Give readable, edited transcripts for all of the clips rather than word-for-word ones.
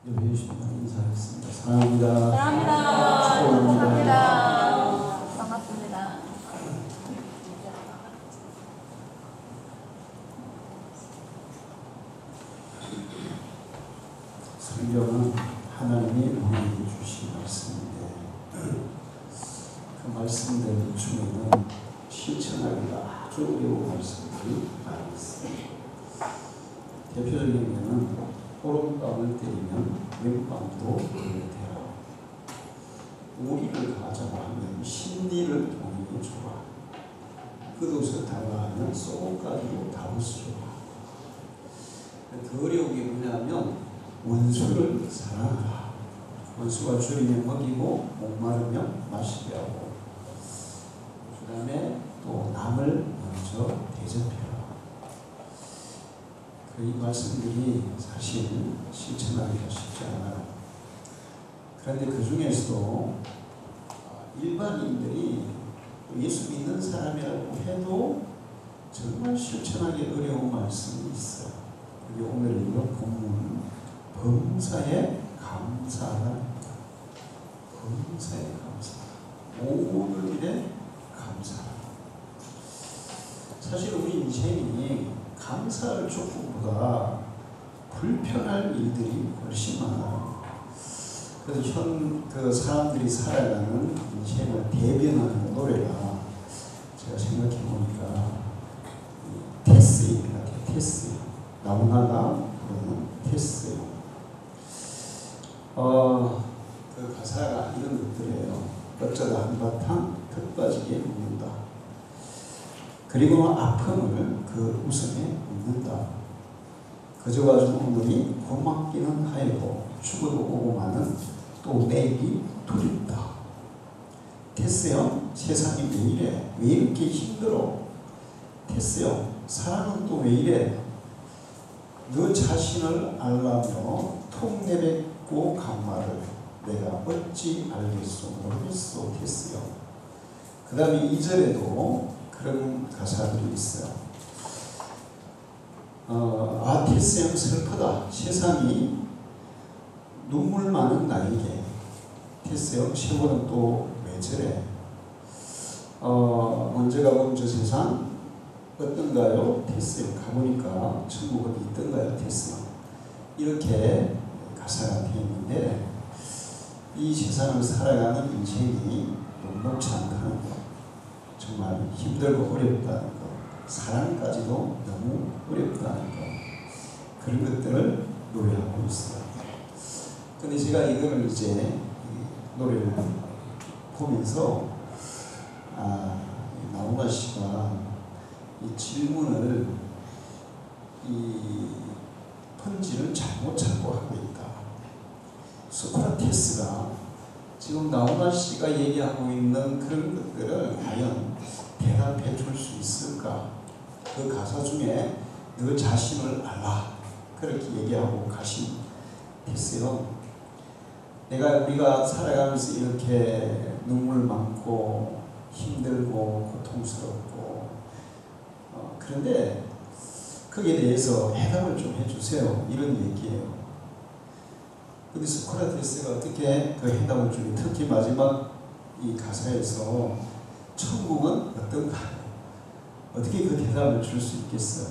여기 계신 분 인사하겠습니다. 사랑합니다. 사랑합니다. 축복합니다. 반갑습니다. 성경은 하나님이 우리에게 주신 말씀인데 그 말씀들 중에는 실천하기가 아주 어려운 말씀들이 많이 있습니다. 대표적인 경우는 호롱방을 때리면 왼방도 되라. 우리를 가자고 하면 신리를 통해 주라. 끝없이 달라하면 쏘까지도 다루시라. 더 어려운 게 뭐냐면 원수를 사랑하라. 원수가 줄이면 먹이고 목마르면 마시게 하고, 그 다음에 또 남을 먼저 대접해라. 이 말씀들이 사실 실천하기가 쉽지 않아요. 그런데 그 중에서도 일반인들이 예수 믿는 사람이라고 해도 정말 실천하기 어려운 말씀이 있어요. 그게 오늘 읽은 본문 범사에 감사하라입니다. 범사에 감사하라. 모든 일에 감사하라. 사실 우리 인생이 감사할 조건보다 불편할 일들이 훨씬 많아요. 그래서 그 사람들이 살아가는 인생을 대변하는 노래가 제가 생각해 보니까 테스입니다. 테스. 나훈아가 부르는 테스예요. 그 가사가 이런 것들이에요. 어쩌다 한바탕 턱 빠지게 웃는다. 그리고 아픔을 그 웃음에 묻는다. 그저 가지고 오늘이 고맙기는 하여도 죽어도 오고 마는 또 내일이 두렵다. 테스요, 세상이 왜 이래? 왜 이렇게 힘들어? 테스요, 사랑은 또 왜 이래? 너 자신을 알라며 통 내뱉고 간 말을 내가 어찌 알겠소 모르겠소. 테스요. 그 다음에 2절에도 그런 가사들이 있어요. 테스형 슬프다. 세상이 눈물 많은 나에게. 테스형 세월은 또 왜 저래? 먼저 가본 저 세상 어떤가요? 테스형 가보니까 천국은 있던가요? 테스형. 이렇게 가사가 되어 있는데 이 세상을 살아가는 인생이 녹록지 않다는 것, 정말 힘들고 어렵다는 것, 사랑까지도 너무 어렵다는 것, 그런 것들을 노래하고 있어요. 근데 제가 이걸 이제 노래를 보면서 나훈아 씨가 이 질문을, 이 편지를 잘못 하고 있다. 소크라테스가 지금 나훈아 씨가 얘기하고 있는 그런 것들을 과연 대답해 줄 수 있을까? 그 가사 중에 너 자신을 알라. 그렇게 얘기하고 가신 테스요. 우리가 살아가면서 이렇게 눈물 많고 힘들고 고통스럽고 그런데 거기에 대해서 해답을 좀 해주세요. 이런 얘기예요. 근데 소크라테스가 어떻게 그 해답을 주니, 특히 마지막 이 가사에서 천국은 어떤가? 어떻게 그 대답을 줄 수 있겠어요?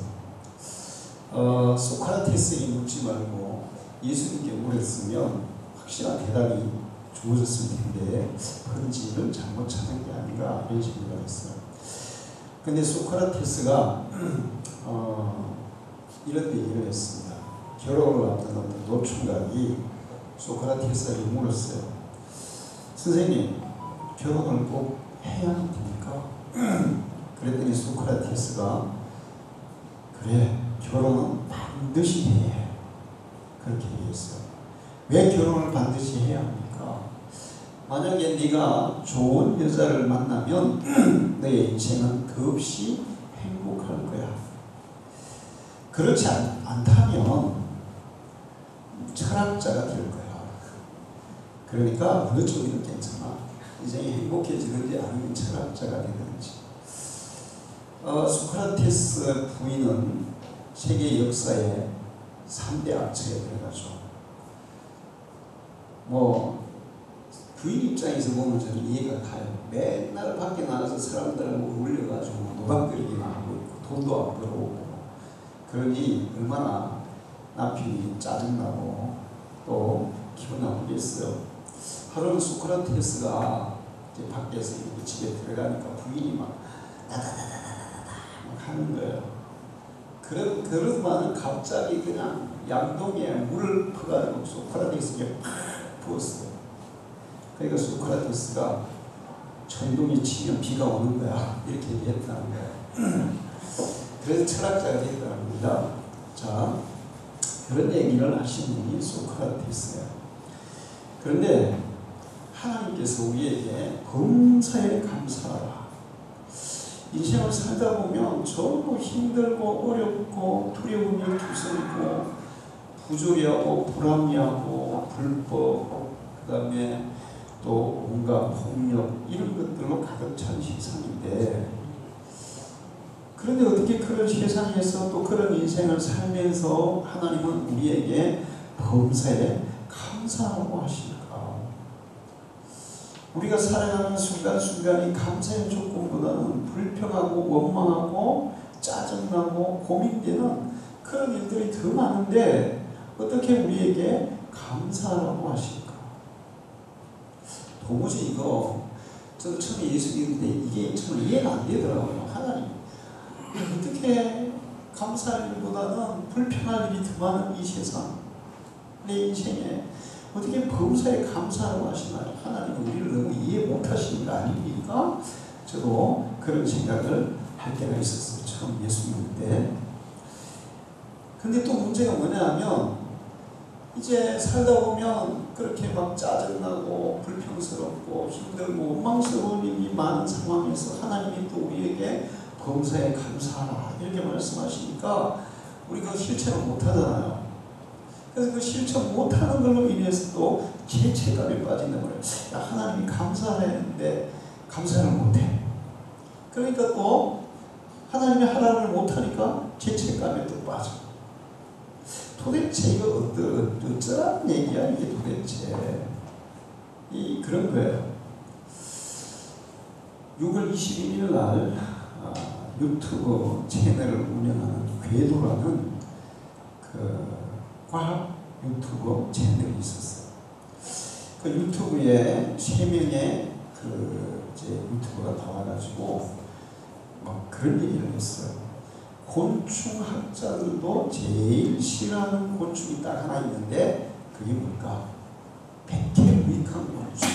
소크라테스에게 묻지 말고 예수님께 물었으면 확실한 대답이 주어졌을 텐데 편지를 잘못 찾은 게 아닌가 이런 생각을 했어요. 근데 소크라테스가 이런 얘기를 했습니다. 결혼을 앞둔 어떤 노총각이 소크라테스에게 물었어요. 선생님, 결혼을 꼭 해야 됩니까? 그랬더니 소크라테스가 그래, 결혼은 반드시 해야 해. 그렇게 얘기했어요. 왜 결혼을 반드시 해야 합니까? 만약에 네가 좋은 여자를 만나면 너의 인생은 더없이 행복할 거야. 그렇지 않다면 철학자가 될 거야. 그러니까 어느 쪽이든 괜찮아. 인생이 행복해지든지 아니면 철학자가 되든지. 소크라테스 부인은 세계 역사에 3대 악처에 들어가죠. 뭐 부인 입장에서 보면 저는 이해가 가요. 맨날 밖에 나가서 사람들하고 어울려가지고 노닥거리기만 하고 있고 돈도 안 벌어오고 그러니 얼마나 남편이 짜증나고 또 기분 나쁘겠어요. 하루는 소크라테스가 이제 밖에서 이렇게 집에 들어가니까 부인이 막 다다다다다다다 막 하는 거예요. 그러더만 갑자기 그냥 양동이에 물을 퍼가지고 소크라테스에게 팍 부었어요. 그러니까 소크라테스가 천둥이 치면 비가 오는 거야 이렇게 얘기했다는 거예요. 그래서 철학자가 됐다는 겁니다. 자, 그런 얘기를 하신 분이 소크라테스예요. 그런데 하나님께서 우리에게 범사에 감사하라. 인생을 살다 보면 전부 힘들고 어렵고 두려움이 투성이고 부조리하고 불합리하고 불법 그 다음에 또 온갖 폭력 이런 것들로 가득 찬 세상인데 그런데 어떻게 그런 세상에서 또 그런 인생을 살면서 하나님은 우리에게 범사에 감사하고 하실까? 우리가 살아가는 순간순간이 감사의 조건보다는 불평하고 원망하고 짜증나고 고민되는 그런 일들이 더 많은데 어떻게 우리에게 감사하라고 하실까? 도무지 이거 저도 처음에 예수 믿는데 이게 정말 이해가 안 되더라고요. 하나님 어떻게 감사할 일보다는 불평할 일이 더 많은 이 세상 내 인생에 어떻게 범사에 감사하라고 하시나요? 하나님은 우리를 너무 이해 못하시는 거 아닙니까? 저도 그런 생각을 할 때가 있었어요. 처음 예수 믿을 때. 근데 또 문제가 뭐냐면 이제 살다 보면 그렇게 막 짜증나고 불평스럽고 힘들고 원망스러운 일이 많은 상황에서 하나님이 또 우리에게 범사에 감사하라 이렇게 말씀하시니까 우리가 실천을 못하잖아요. 그래서 그 실천 못하는 걸로 인해서 또 죄책감에 빠진단 말이에요. 야, 하나님이 감사했는데 감사를 못해. 그러니까 또 하나님이 하라를 못하니까 죄책감에 또 빠져. 도대체 이거 어쩌라는 얘기야 이게 도대체. 그런 거예요. 6월 21일 날 유튜브 채널을 운영하는 궤도라는 그 과학 유튜브 채널이 있었어요. 그 유튜브에 3명의 이제 유튜버가 나와가지고 막 그런 얘기를 했어요. 곤충학자들도 제일 싫어하는 곤충이 딱 하나 있는데 그게 뭘까? 백해무익한 곤충.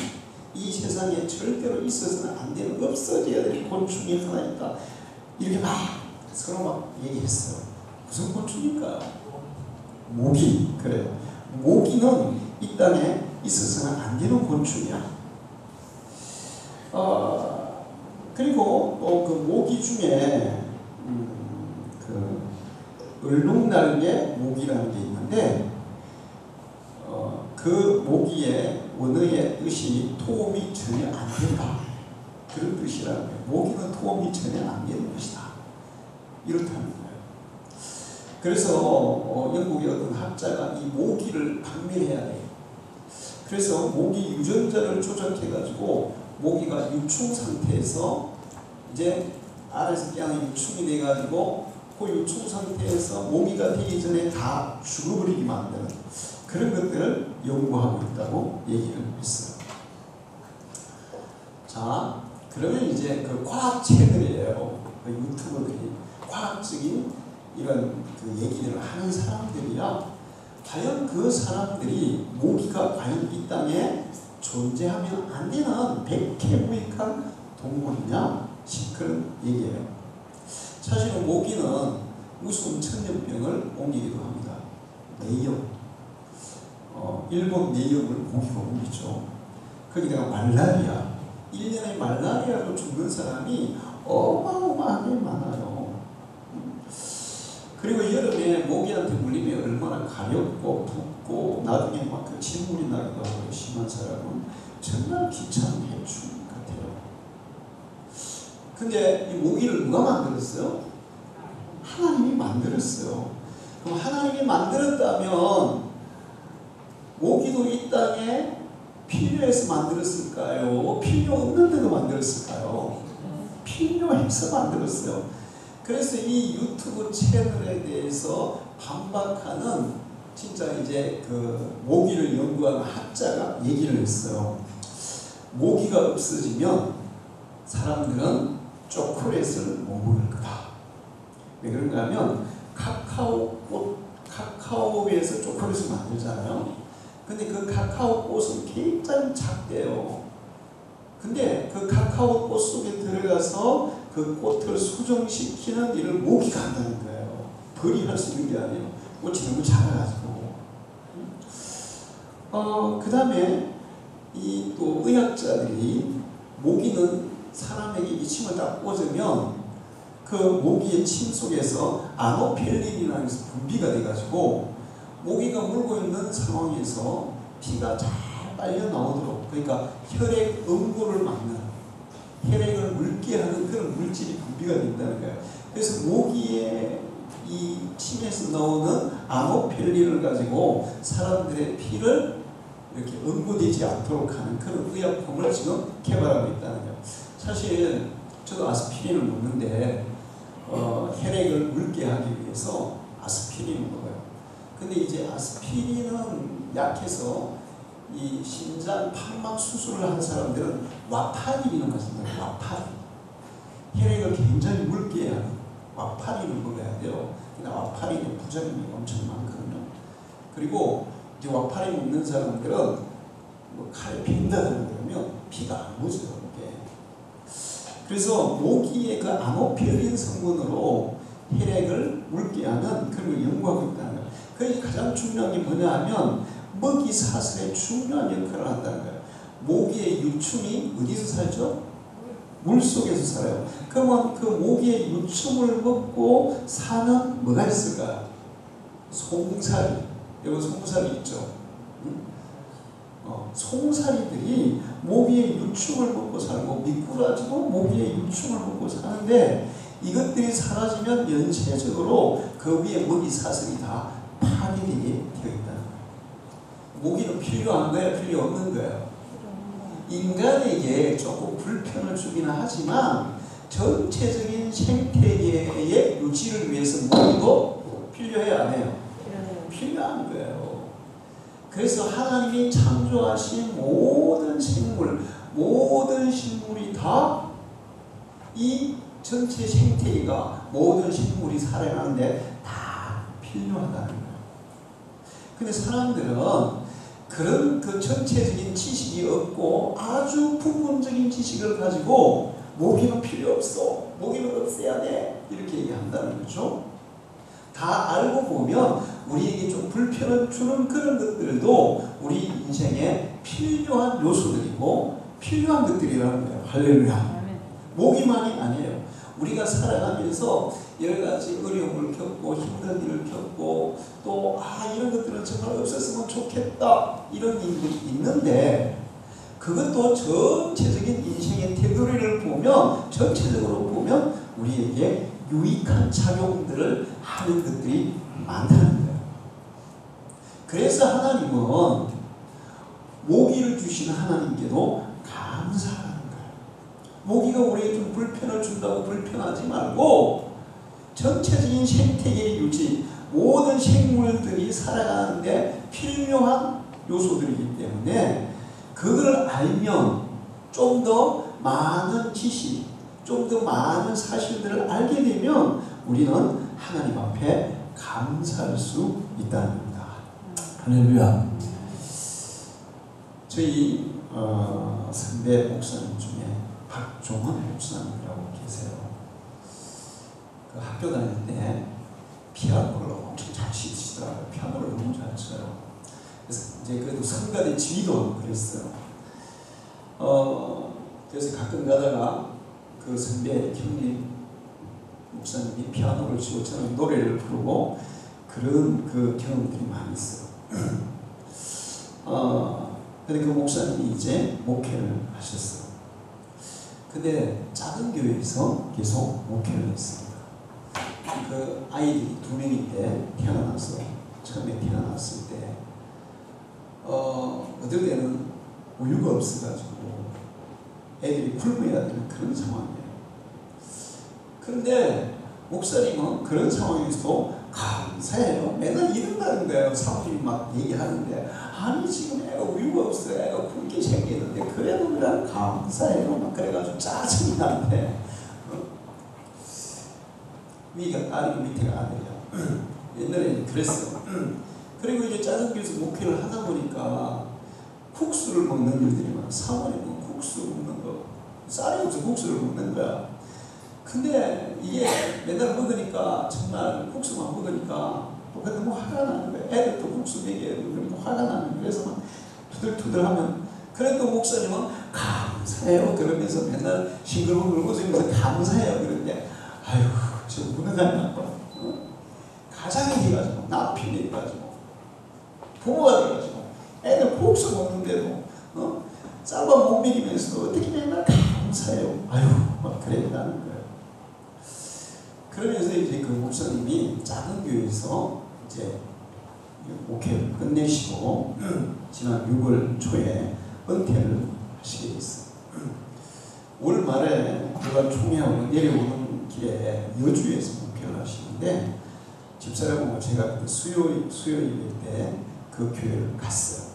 이 세상에 절대로 있어서는 안 되는 없어져야 될 곤충이 하나 있다. 이렇게 막 서로 막 얘기했어요. 무슨 곤충일까요? 모기. 그래요. 모기는 이 땅에 있어서는 안 되는 곤충이야. 그리고 또 그 모기 중에 그 얼룩날개 모기라는 게 있는데 그 모기의 원어의 뜻이 도움이 전혀 안 된다. 그런 뜻이라는 거예요. 모기는 도움이 전혀 안 되는 것이다. 이렇다는 거예요. 그래서 영국의 어떤 학자가 이 모기를 박멸해야 돼요. 그래서 모기 유전자를 조작해가지고 모기가 유충 상태에서 이제 알에서 그냥 유충이 돼가지고 그 유충 상태에서 모기가 되기 전에 다 죽어버리게 만드는 그런 것들을 연구하고 있다고 얘기를 했어요. 자, 그러면 이제 그 과학 채널이에요. 그 유튜버들이 과학적인 이런 그 얘기를 하는 사람들이라 과연 그 사람들이 모기가 과연 이 땅에 존재하면 안 되는 백해무익한 동물이냐 그런 얘기예요. 사실은 모기는 무서운 천연병을 옮기기도 합니다. 내염. 일본 내염을 모기가 옮기죠. 거기다가 말라리아. 1년에 말라리아로 죽는 사람이 어마어마하게 많아요. 그리고 여름에 모기한테 물리면 얼마나 가렵고 붓고 나중에 막 그 진물이 나기도 하고 심한 사람은 정말 귀찮은 해충 같아요. 근데 이 모기를 누가 만들었어요? 하나님이 만들었어요. 그럼 하나님이 만들었다면 모기도 이 땅에 필요해서 만들었을까요? 필요 없는데도 만들었을까요? 필요해서 만들었어요. 그래서 이 유튜브 채널에 대해서 반박하는 진짜 이제 그 모기를 연구한 학자가 얘기를 했어요. 모기가 없어지면 사람들은 초콜릿을 못 먹을 거다. 왜 그런가 하면 카카오에서 초콜릿을 만들잖아요. 근데 그 카카오꽃은 굉장히 작대요. 근데 그 카카오꽃 속에 들어가서 그 꽃을 수정시키는 일을 모기가 한다는 거예요. 벌이 할 수 있는 게 아니에요. 꽃이 너무 작아가지고. 그 다음에 이 또 의학자들이 모기는 사람에게 이 침을 딱 꽂으면 그 모기의 침 속에서 아노펠린이라는 것이 분비가 돼가지고 모기가 물고 있는 상황에서 피가 잘 빨려 나오도록, 그러니까 혈액 응고를 막는, 혈액을 묽게 하는 그런 물질이 분비가 된다는 거예요. 그래서 모기의 이 침에서 나오는 아노펠린을 가지고 사람들의 피를 이렇게 응고되지 않도록 하는 그런 의약품을 지금 개발하고 있다는 거예요. 사실 저도 아스피린을 먹는데 혈액을 묽게 하기 위해서 아스피린을 먹어요. 근데 이제 아스피린은 약해서 이 심장 판막 수술을 한 사람들은 와파린이라는 것을 먹어요. 와파린. 혈액을 굉장히 묽게 하는 와파린을 먹어야 돼요. 근데 와파린의 부작용이 엄청 많거든요. 그리고 이제 와파린 먹는 사람들은 뭐 칼에 빈다든가 그러면 피가 안 묻어요. 이게. 그래서 모기의 그 아노펠린 성분으로 혈액을 묽게 하는 그런 걸 연구하고 있다는 거예요. 그래서 가장 중요한 게 뭐냐 하면 먹이 사슬에 중요한 역할을 한다는 거예요. 모기의 유충이 어디서 살죠? 물 속에서 살아요. 그러면 그 모기의 유충을 먹고 사는 뭐가 있을까요? 송사리. 여기 송사리 있죠? 송사리들이 모기의 유충을 먹고 살고 미꾸라지도 모기의 유충을 먹고 사는데 이것들이 사라지면 연쇄적으로 그 위에 먹이 사슬이 다 파괴되게 되어 있다는 거예요. 모기는 필요한 거야, 필요 없는 거예요? 인간에게 조금 불편을 주기는 하지만 전체적인 생태계의 유지를 위해서 모기도 필요해야 안 해요? 필요한 거예요. 그래서 하나님이 창조하신 모든 생물, 모든 식물이 다 이 전체 생태계가 모든 식물이 살아가는데 다 필요하다는 거예요. 근데 사람들은 그런 그 전체적인 지식이 없고 아주 부분적인 지식을 가지고 모기는 필요 없어, 모기는 없애야 돼, 이렇게 얘기한다는 거죠. 다 알고 보면 우리에게 좀 불편을 주는 그런 것들도 우리 인생에 필요한 요소들이고 필요한 것들이라는 거예요. 할렐루야. 모기만이 아니에요. 우리가 살아가면서 여러 가지 어려움을 겪고 힘든 일을 겪고 또 이런 것들은 정말 없었으면 좋겠다 이런 일들이 있는데 그것도 전체적인 인생의 테두리를 보면 전체적으로 보면 우리에게 유익한 작용들을 하는 것들이 많다는 거예요. 그래서 하나님은 모기를 주시는 하나님께도 감사하는 거예요. 모기가 우리에게 좀 불편을 준다고 불편하지 말고 전체적인 생태계의 유지, 모든 생물들이 살아가는데 필요한 요소들이기 때문에 그걸 알면 좀 더 많은 지식, 좀 더 많은 사실들을 알게 되면 우리는 하나님 앞에 감사할 수 있다는 겁니다. 할렐루야. 저희 선배 목사님 중에 박종원 목사님이라고 계세요. 그 학교 다닐 때 피아노를 엄청 잘 치시더라고요. 피아노를 너무 잘 쳐요. 그래서 이제 그래도 성가대 지휘도 하고 그랬어요. 그래서 가끔 가다가 그 선배 형님 목사님이 피아노를 치고 저는 노래를 부르고 그런 그 경험들이 많이 있어요. 근데 그 목사님이 이제 목회를 하셨어요. 근데 작은 교회에서 계속 목회를 했습니다. 그 아이들이 2명인데 처음에 태어났을 때 어떨 때는 우유가 없어가지고 애들이 굶어야 되는 그런 상황이에요. 그런데 목사님은 그런 상황에서도 감사해요. 맨날 이런다는 거예요. 사모님이 막 얘기하는데 아니 지금 애가 우유가 없어. 애가 굶게 생기는데 그래도 그냥 감사해요. 막 그래가지고 짜증이 나는데 위가 딸이고 밑에가 아들이야. 옛날에는 그랬어. 그리고 이제 짜증교에서 목회를 하다 보니까 국수를 먹는 일들이 많아. 사모님은 국수 먹는 거 쌀이 없어 국수를 먹는 거야. 근데 이게 맨날 먹으니까 정말 국수만 먹으니까 또 너무 화가 나는 거야. 애들도 국수 먹여야 되고 그러니까 화가 나는 거야. 그래서 막 투덜투덜하면 그래도 목사님은 감사해요 그러면서 맨날 싱글벙글 웃으면서 감사해요 그러는데 아유 저 무능한 아빠 가장이 돼가지고 남편이 돼가지고 부모가 돼가지고 애들 국수 먹는데도 쌀밥 못 먹이면서도 어떻게 맨날 감사해요. 아유 막 그랬다는 거예요. 그러면서 이제 그 목사님이 작은 교회에서 이제 목회를 끝내시고 지난 6월 초에 은퇴를 하시게 됐어요. 올 말에 제가 총회하고 내려오는 길에 여주에서 목회를 하시는데 집사람하고 제가 그 수요일 때 그 교회를 갔어요.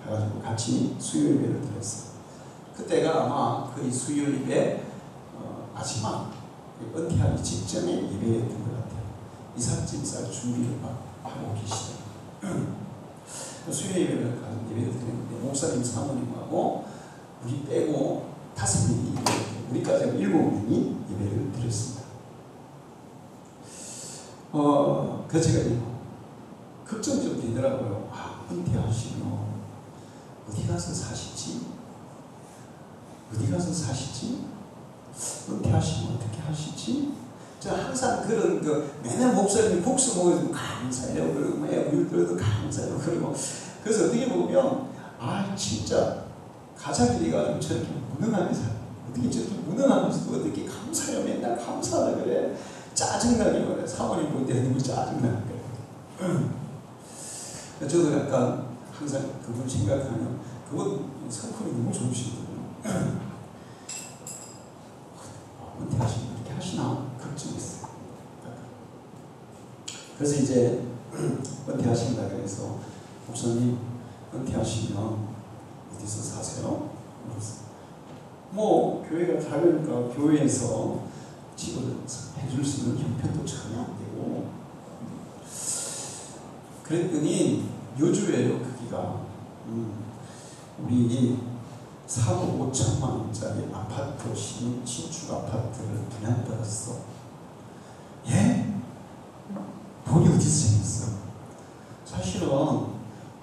가가지고 같이 수요 예배를 드렸어요. 그때가 아마 그 수요 예배 마지막 은퇴하기 직전에 예배였던 것 같아요. 이삭짐쌀 준비를 막 하고 계시더라고요. 수요 예배를 가서 예배를 드렸는데 목사님 사모님하고 우리 빼고 5명이 우리까지 7명이 예배를 드렸습니다. 그 제가 걱정 좀 되더라고요. 은퇴하시면 어디 가서 사시지? 어디 가서 사시지? 은퇴하시면 어떻게 하시지? 저 항상 그런 맨날 목사님 국수 먹어도 감사해요. 그러고 우유 들어도 감사해요. 그러고 그래서 어떻게 보면 진짜 가장이 돼가지고 저렇게 무능하면서 어떻게 저렇게 무능하면서도 어떻게 감사해요. 맨날 감사하라 그래. 짜증나게 그래. 사모님 볼 때 너무 짜증나는 거예요. 저도 약간 항상 그분 생각하면 그분 성품이 너무 좋으시거든요. 은퇴하시면 그렇게 하시나 걱정했어요. 그래서 이제 은퇴하신다 그래서 목사님 은퇴하시면 어디서 사세요? 뭐 교회가 작으니까 교회에서 집을 해줄 수 있는 형편도 전혀 안 되고 그랬더니 여주예요. 크기가 우리 4억 5천만 원짜리 아파트 신축 아파트를 분양받았어. 예? 돈이 어디서 생겼어? 사실은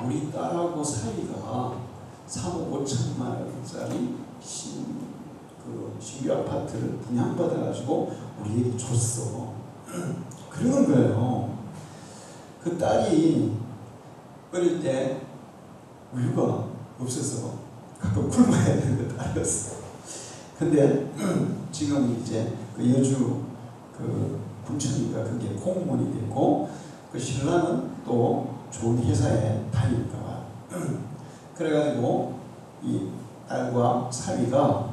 우리 딸하고 사이가 3억 5천만 원짜리 신규 아파트를 분양받아가지고 우리에게 줬어. 그러는 거예요. 그 딸이 어릴 때 우유가 없어서 가끔 굶어야 되는 딸이었어. 근데 지금 이제 그 여주 그 군청이가 그게 공무원이 됐고 그 신랑은 또 좋은 회사에 다니니까 그래가지고 이 딸과 사위가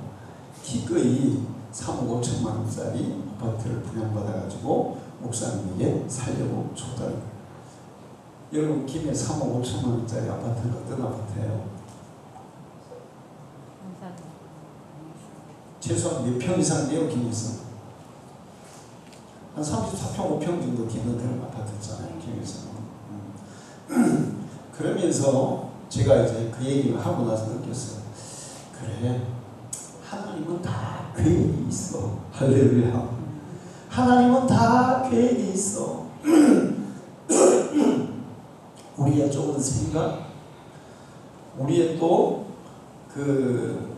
기꺼이 3억 5천만 원짜리 아파트를 분양받아가지고 목사님에게 살려고 줬다는 거예요. 여러분 김해 3억 5천만 원짜리 아파트는 어떤 아파트예요? 최소한 몇 평 이상 돼요? 김해에서 한 34평 5평 정도 되는 그런 아파트잖아요. 김해에서는. 그러면서 제가 이제 그 얘기를 하고 나서 느꼈어요. 그래 하나님은 다 계획이 있어. 할렐루야. 하나님은 다 계획이 있어. 우리의 좁은 생각, 우리의 또 그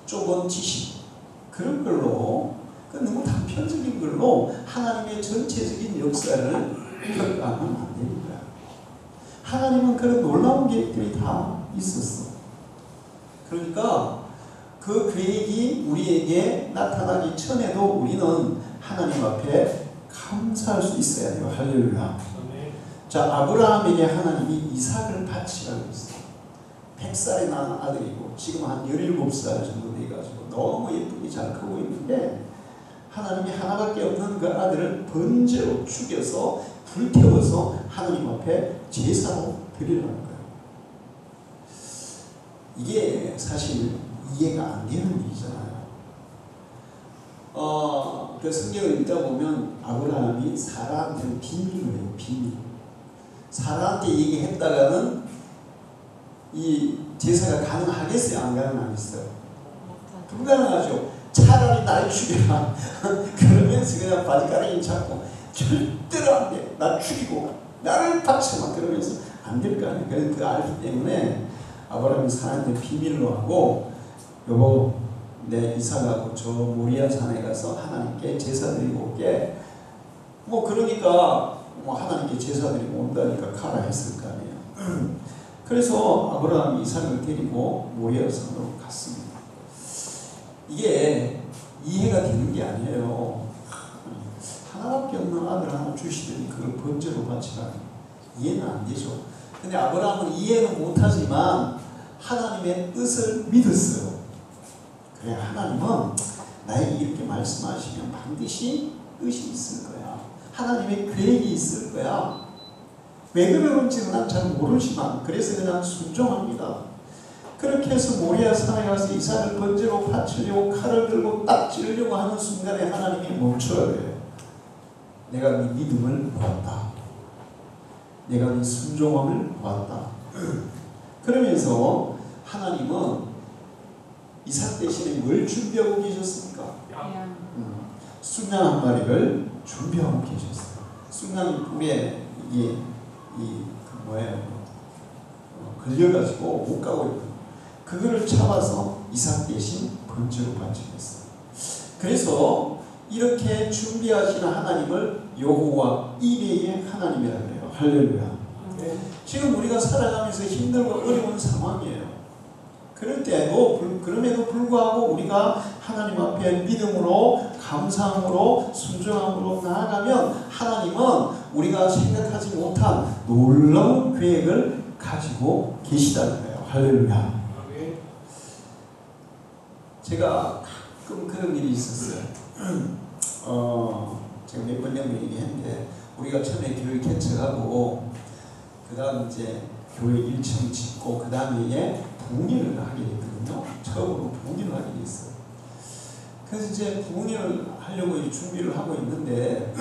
좁은 지식 그런 걸로 너무 단편적인 걸로 하나님의 전체적인 역사를 평가하면 안 되는 거야. 하나님은 그런 놀라운 계획들이 다 있었어. 그러니까 그 계획이 우리에게 나타나기 전에도 우리는 하나님 앞에 감사할 수 있어야 돼요. 할렐루야. 자, 아브라함에게 하나님이 이삭을 바치라고 했어요. 100살이 난 아들이고 지금 한 17살 정도 돼가지고 너무 예쁘게 잘 크고 있는데 하나님이 하나밖에 없는 그 아들을 번제로 죽여서 불태워서 하나님 앞에 제사로 드리라는 거예요. 이게 사실 이해가 안 되는 일이잖아요. 그 성경을 읽다 보면 아브라함이 사라한테는 비밀을 해요. 비밀. 사라한테 얘기했다가는 이 제사가 가능하겠어요? 안 가능하겠어요? 불가능하죠. 차라리 날 죽여라. 그러면서 그냥 바지가랑이 잡고 절대로 안 돼. 나 죽이고 나를 바쳐만 그러면서 안 될 거 아니에요. 그래서 그 알기 때문에 아브라함이 사라한테 비밀로 하고 여보 내 이삭하고 저 모리아 산에 가서 하나님께 제사 드리고 올게. 뭐 그러니까 뭐 하나님께 제사 드리고 온다니까 가라 했을 거 아니에요. 그래서 아브라함이 이삭을 데리고 모리아 산으로 갔습니다. 이게 이해가 되는 게 아니에요. 하나밖에 없는 아들 하나 주시더니 그걸 번제로 바치라. 이해는 안 되죠. 근데 아브라함은 이해는 못하지만 하나님의 뜻을 믿었어요. 그래 하나님은 나에게 이렇게 말씀하시면 반드시 뜻이 있을 거야. 하나님의 계획이 있을 거야. 왜 그러는지는 난 잘 모르지만 그래서 그냥 순종합니다. 그렇게 해서 모리아 산에 가서 이삭을 번제로 바치려고 칼을 들고 딱 찌르려고 하는 순간에 하나님이 멈춰야 돼요. 내가 네 믿음을 보았다. 내가 네 순종함을 보았다. 그러면서 하나님은 이삭 대신에 뭘 준비하고 계셨습니까? 순양 한 마리를 준비하고 계셨어요. 순양 뿔에 이게 걸려가지고 못 가고 있고 그거를 잡아서 이삭 대신 번제로 바치겠어요. 그래서 이렇게 준비하시는 하나님을 여호와 이레의 하나님이라 그래요. 할렐루야. 지금 우리가 살아가면서 힘들고 어려운 상황이에요. 그럴 때도 그럼에도 불구하고 우리가 하나님 앞에 믿음으로 감사함으로 순종함으로 나아가면 하나님은 우리가 생각하지 못한 놀라운 계획을 가지고 계시다는 거예요. 할렐루야. 제가 가끔 그런 일이 있었어요. 제가 몇 번 전에 얘기했는데 우리가 처음에 교회 개척하고 그 다음 이제 교회 1층 짓고 그 다음에 부흥회를 하게 됐거든요. 처음으로 부흥회를 하게 됐어요. 그래서 이제 부흥회를 하려고 준비를 하고 있는데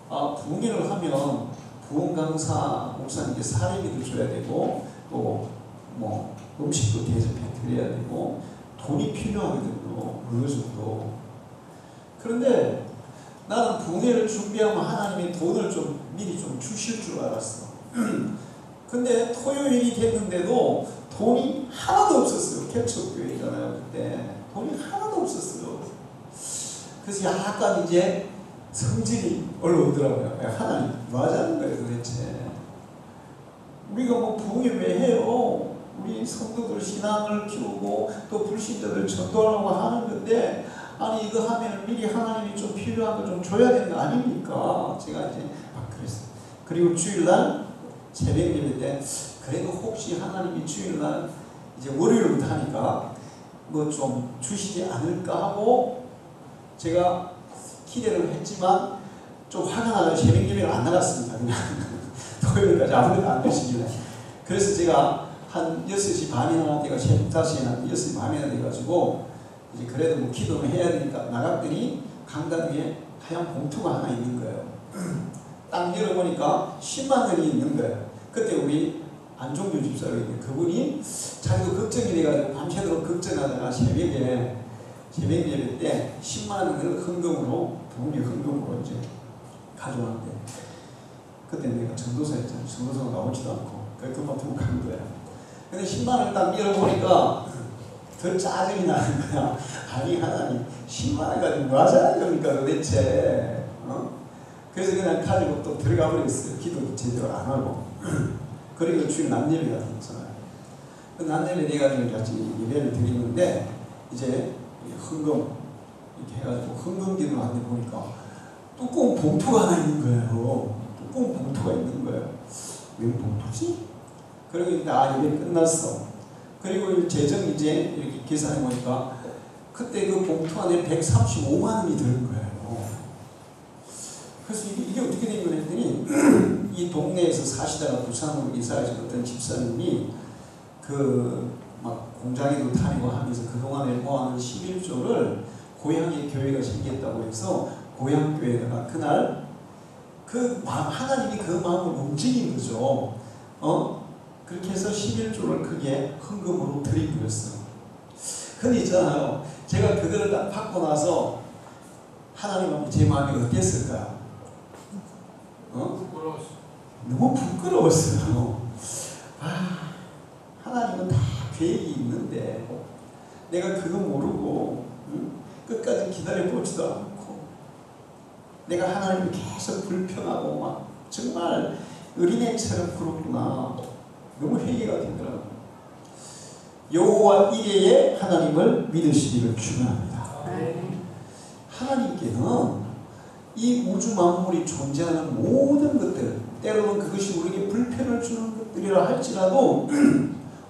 부흥회를 하면 부흥 강사 목사님께 사례비도 줘야 되고 또 뭐 음식도 대접해 드려야 되고 돈이 필요하거든요. 어느 정도. 그런데 나는 부흥회를 준비하면 하나님이 돈을 좀 미리 좀 주실 줄 알았어. 근데 토요일이 됐는데도 돈이 하나도 없었어요. 개척교회잖아요. 그때 돈이 하나도 없었어요. 그래서 약간 이제 성질이 올라오더라고요. 하나님 뭐 하자는 거예요 도대체. 우리가 뭐 부흥회 왜 해요? 우리 성도들 신앙을 키우고 또 불신자들 전도하려고 하는 건데 아니 이거 하면 미리 하나님이 좀 필요한 거 좀 줘야 되는 거 아닙니까? 제가 이제 막 그랬어요. 그리고 주일날 새벽 예배 때 그래도 혹시 하나님이 주일날 이제 월요일부터 하니까 뭐 좀 주시지 않을까 하고 제가 기대를 했지만 좀 화가 나서 새벽 예배를 안 나갔습니다. 그냥 토요일까지 아무것도 안 주시길래. 그래서 제가 한 6시 반이나 돼가 새벽 5시에 한 6시 반이나 돼가지고 이제 그래도 뭐 기도는 해야 되니까 나갔더니 강단 위에 하얀 봉투가 하나 있는 거예요. 딱 열어보니까 10만 원이 있는 거예요. 그때 우리 안종규 집사가 있는데 그분이 자기도 걱정이 돼가지고 밤새도록 걱정하다가 새벽에 예배 때 10만 원을 헌금으로 부흥회 헌금으로 이제 가져왔는데 그때 내가 전도사였잖아요. 전도사가 나오지도 않고 그만 두고 간 거야. 근데 10만 원을 딱 밀어보니까 더 짜증이 나는 거야. 아니 하나님 10만 원 가지고 뭐 하자는 겁니까 도대체. 그래서 그냥 가지고 또 들어가 버렸어요. 기도도 제대로 안 하고. 그리고 주일 남예배가 됐잖아요. 그 남예배 돼가지고 같이 예배를 드리는데 이제 헌금 이렇게 해가지고 헌금 기도를 하는데 보니까 뚜껑 봉투가 하나 있는 거예요. 뚜껑 봉투가 있는 거예요. 왜 봉투지? 그리고 이제 예배 끝났어. 그리고 재정 이제 이렇게 계산해 보니까 그때 그 봉투 안에 135만 원이 들은 거예요. 그래서 이게 어떻게 된 거냐 했더니 이 동네에서 사시다가 부산으로 이사하신 어떤 집사님이 그 막 공장에도 다니고 하면서 그동안에 모아놓은 11조를 고향에 교회가 생겼다고 해서 고향 교회다가 그날 그 하나님이 그 마음을 움직인 거죠. 그렇게 해서 11조를 크게 헌금으로 드린 거였어요. 근데 있잖아요. 제가 그거를 딱 받고 나서 하나님 앞에 제 마음이 어땠을까? 너무 부끄러웠어요. 하나님은 다 계획이 있는데 내가 그거 모르고 끝까지 기다려보지도 않고 내가 하나님을 계속 불평하고 막 정말 어린애처럼 굴었구나. 너무 회개가 되더라고요. 여호와 이레에 하나님을 믿으시기를 축원합니다. 하나님께는 이 우주 만물이 존재하는 모든 것들, 때로는 그것이 우리에게 불편을 주는 것들이라 할지라도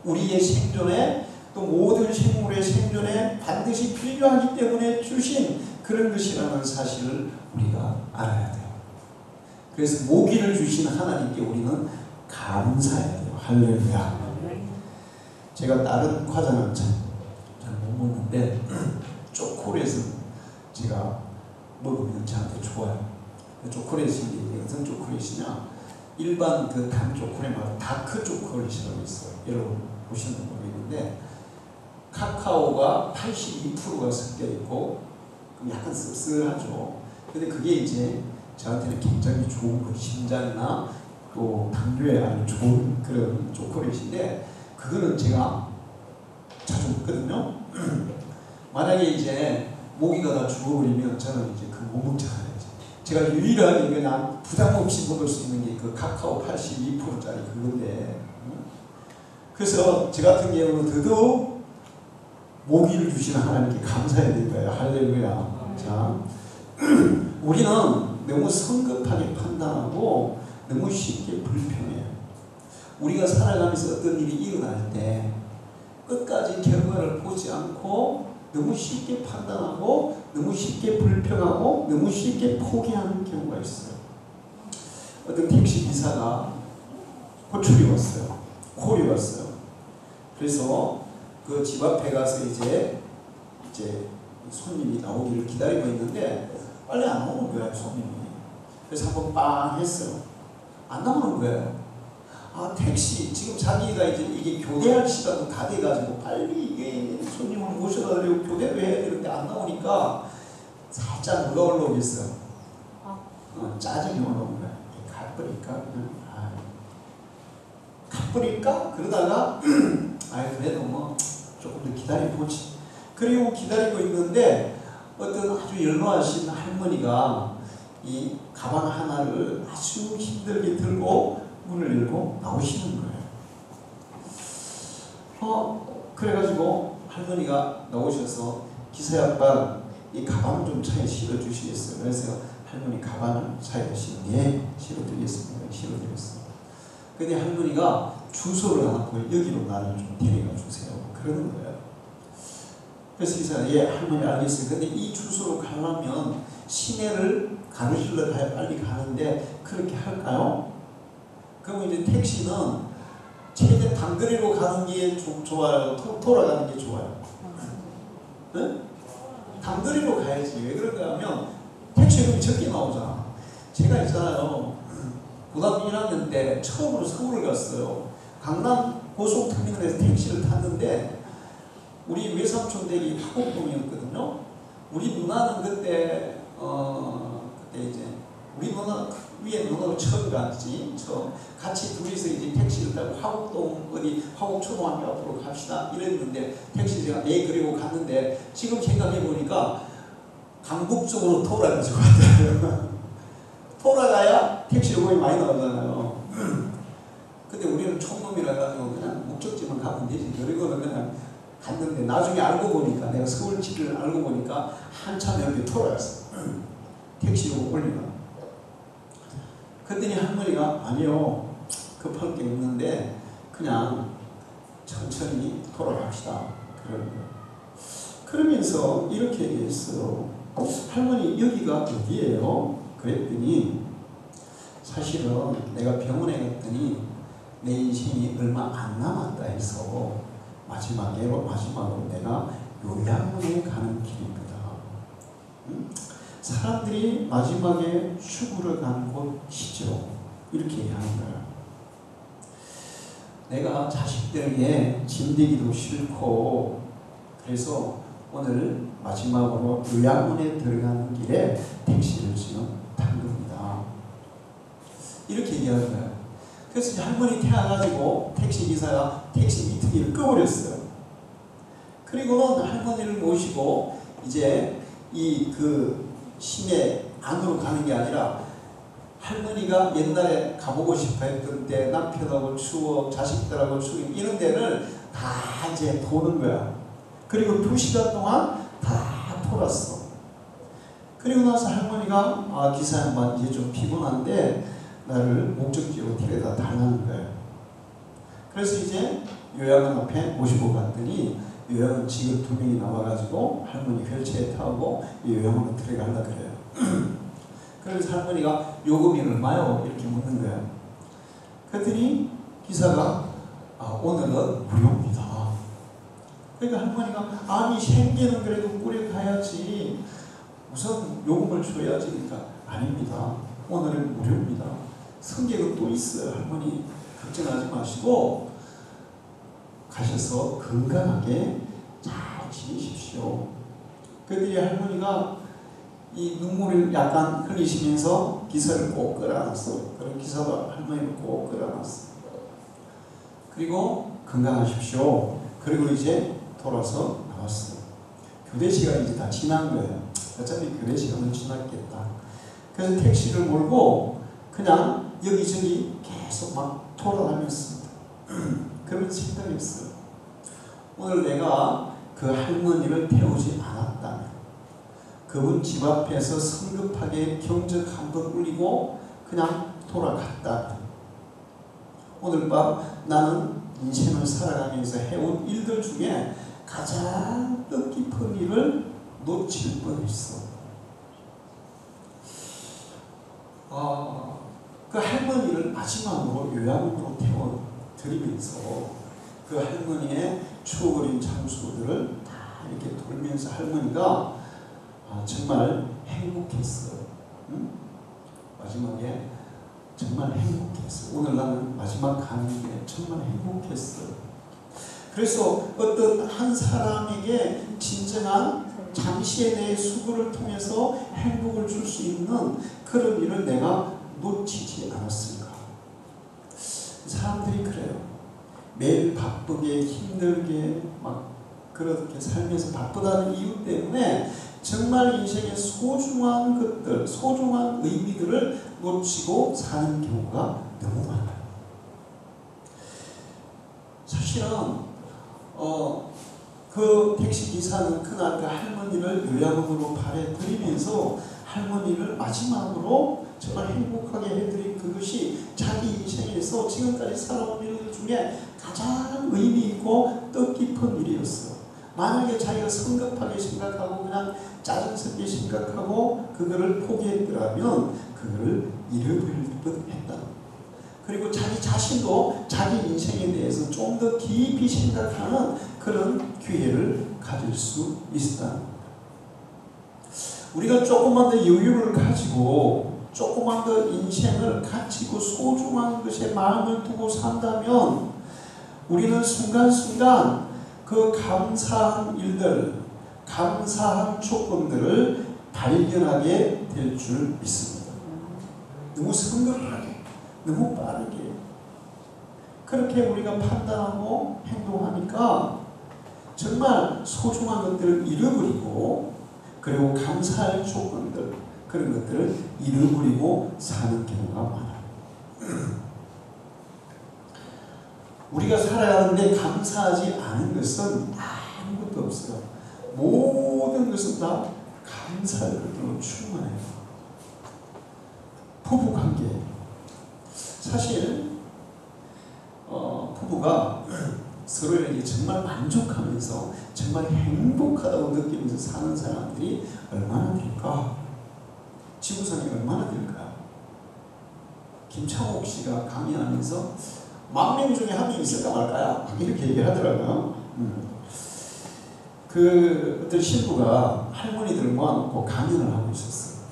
우리의 생존에 또 모든 생물의 생존에 반드시 필요하기 때문에 주신 그런 것이라는 사실을 우리가 알아야 돼요. 그래서 모기를 주신 하나님께 우리는 감사해야 돼요. 할렐루야. 제가 다른 과자는 잘 못 먹는데 초콜릿은 제가 먹으면 저한테 좋아요. 초콜릿이 어떤 초콜릿이냐? 일반 그 단 초콜릿 말고 다크 초콜릿이라고 있어요. 여러분 보시는 거 모르겠는데 카카오가 82%가 섞여 있고 약간 씁쓸하죠. 근데 그게 이제 저한테는 굉장히 좋은 거, 심장이나 또 당뇨에 아주 좋은 그런 초콜릿인데 그거는 제가 자주 먹거든요. 만약에 이제 모기가 다 죽어버리면 저는 이제 그 못 먹잖아요. 제가 유일하게 그냥 부담 없이 먹을 수 있는 게 그 카카오 82%짜리 그건데 그래서 저 같은 경우는 더더욱 모기를 주시는 하나님께 감사해야 될 거예요. 할렐루야. 자, 우리는 너무 성급하게 판단하고 너무 쉽게 불평해요. 우리가 살아가면서 어떤 일이 일어날 때 끝까지 결과를 보지 않고 너무 쉽게 판단하고 너무 쉽게 불평하고 너무 쉽게 포기하는 경우가 있어요. 어떤 택시 기사가 호출이 왔어요. 콜이 왔어요. 그래서 그 집 앞에 가서 이제 손님이 나오기를 기다리고 있는데 빨리 안 오는 거예요, 손님이. 그래서 한번 빵 했어요. 안 나오는 거예요. 택시 지금 자기가 이제 이게 교대할 시간도 다 돼가지고 빨리 이게 손님을 모셔다 드리고 교대를 해야 되는데 안 나오니까 살짝 누가 올라오겠어요. 짜증이 올라오는 거야. 가버릴까? 가버릴까? 그러다가 그래도 뭐 조금 더 기다려보지. 그리고 기다리고 있는데 어떤 아주 연로하신 할머니가 이 가방 하나를 아주 힘들게 들고 문을 열고 나오시는 거예요. 그래가지고 할머니가 나오셔서 기사 양반 이 가방 좀 차에 실어주시겠어요? 그래서 할머니 가방을 차에 실어드리겠습니다. 실어드렸습니다. 근데 할머니가 주소를 안 하고 여기로 나를 좀 데려가 주세요. 그러는 거예요. 그래서 기사가 할머니 알겠어요. 근데 이 주소로 가려면 시내를 가로질러 가야 빨리 가는데 그렇게 할까요? 그럼 이제 택시는 최대 단거리로 가는 게 좋아요? 돌아가는 게 좋아요? 네? 단거리로 가야지. 왜 그런가 하면 택시요금이 적게 나오잖아. 제가 있잖아요. 고등학교 1학년 때 처음으로 서울을 갔어요. 강남 고속터미널에서 택시를 탔는데 우리 외삼촌 댁이 화곡동이었거든요. 우리 누나는 그때 이제 우리 누나 위에 누나도 처음 갔지. 같이 둘이서 이제 택시를 타고 화곡동 어디 화곡초등학교 앞으로 갑시다 이랬는데 택시 제가 그리고 갔는데 지금 생각해 보니까 강북 쪽으로 돌아가지고 왔더라고요. 돌아가야 택시 요금이 많이 나오잖아요. 근데 우리는 총놈이라 가지고 그냥 목적지만 가면 되지. 그리고는 그냥 갔는데 나중에 알고 보니까 내가 서울 집을 알고 보니까 한참 여기 돌아갔어. 택시 요금 올리나. 그랬더니 할머니가 아니요 급할 게 없는데 그냥 천천히 돌아갑시다. 그런 거예요. 그러면서 이렇게 얘기했어요. 할머니 여기가 어디예요? 그랬더니 사실은 내가 병원에 갔더니 내 인생이 얼마 안 남았다 해서 마지막으로 내가 요양원에 가는 길입니다. 사람들이 마지막에 죽으러 가는 곳이죠. 이렇게 얘기하는 거야. 내가 자식들에게 짐되기도 싫고 그래서 오늘 마지막으로 요양원에 들어가는 길에 택시를 지금 탄 겁니다. 이렇게 얘기하는 거야. 그래서 이제 할머니 태워가지고 택시기사가 택시 미터기를 꺼버렸어요. 그리고는 할머니를 모시고 이제 그 시내 안으로 가는 게 아니라 할머니가 옛날에 가보고 싶어 했던 때 남편하고 추억, 자식들하고 추억 이런 데를 다 이제 도는 거야. 그리고 2시간 동안 다 돌았어. 그리고 나서 할머니가 기사 양반 이제 좀 지나는데 나를 목적지로 데려다 달라는 거예요. 그래서 이제 요양원 앞에 모시고 갔더니 요양원 직원 2명이 나와가지고 할머니 휠체어에 타고 요양원에 들어가려고 그래요. 그래서 할머니가 요금이 얼마요? 이렇게 묻는 거예요. 그랬더니 기사가 오늘은 무료입니다. 그러니까 할머니가 아니 생계는 그래도 꾸려가야지 우선 요금을 줘야지. 그러니까 아닙니다. 오늘은 무료입니다. 성격은 또 있어요. 할머니 걱정하지 마시고 가셔서 건강하게 잘 지내십시오. 그랬더니 할머니가 이 눈물을 약간 흘리시면서 기사를 꼭 끌어안았어요. 그럼 기사도 할머니를 꼭 끌어안았어요. 그리고 건강하십시오. 그리고 이제 돌아서 나왔어요. 교대 시간이 이제 다 지난 거예요. 어차피 교대 시간은 지났겠다. 그래서 택시를 몰고 그냥 여기저기 계속 막 돌아다녔습니다. 그러면서 생각했어요. 오늘 내가 그 할머니를 태우지 않았다면, 그분 집 앞에서 성급하게 경적 한번 울리고 그냥 돌아갔다. 오늘 밤 나는 인생을 살아가면서 해온 일들 중에 가장 뜻깊은 일을 놓칠 뻔했어. 그 할머니를 마지막으로 요양원으로 태워드리면서 그 할머니의 추억어린 장소들을 다 이렇게 돌면서 할머니가 정말 행복했어요. 마지막에 정말 행복했어요. 오늘 나는 마지막 가는 게 정말 행복했어요. 그래서 어떤 한 사람에게 진정한 잠시의 내 수고를 통해서 행복을 줄 수 있는 그런 일을 내가 놓치지 않았을까. 사람들이 그래요. 매일 바쁘게 힘들게 막 그렇게 살면서 바쁘다는 이유 때문에 정말 인생의 소중한 것들, 소중한 의미들을 놓치고 사는 경우가 너무 많아요. 사실은 그 택시기사는 그날 그 할머니를 요양원으로 발해드리면서 할머니를 마지막으로 정말 행복하게 해드린 그것이 자기 인생에서 지금까지 살아온 일들 중에 가장 의미 있고 뜻깊은 일이었어요. 만약에 자기가 성급하게 생각하고 그냥 짜증스럽게 생각하고 그거를 포기했더라면 그거를 잃어버릴 뻔했다. 그리고 자기 자신도 자기 인생에 대해서 좀 더 깊이 생각하는 그런 기회를 가질 수 있다. 우리가 조금만 더 여유를 가지고 조금만 더 인생을 가치고 소중한 것에 마음을 두고 산다면 우리는 순간순간 그 감사한 일들, 감사한 조건들을 발견하게 될 줄 믿습니다. 너무 성급하게, 너무 빠르게 그렇게 우리가 판단하고 행동하니까 정말 소중한 것들을 잃어버리고 그리고 감사할 조건들, 그런 것들을 잃어버리고 사는 경우가 많아요. 우리가 살아가는데 감사하지 않은 것은 아무것도 없어요. 모든 것은 다 감사할 것으로 충만해요. 부부관계. 사실 부부가 서로에게 정말 만족하면서 정말 행복하다고 느끼면서 사는 사람들이 얼마나 될까? 지구상에 얼마나 될까? 김창옥 씨가 강의하면서 10,000명 중에 한 명 있을까 말까요? 이렇게 얘기를 하더라고요. 그 어떤 신부가 할머니들과 놓고 강연을 하고 있었어요.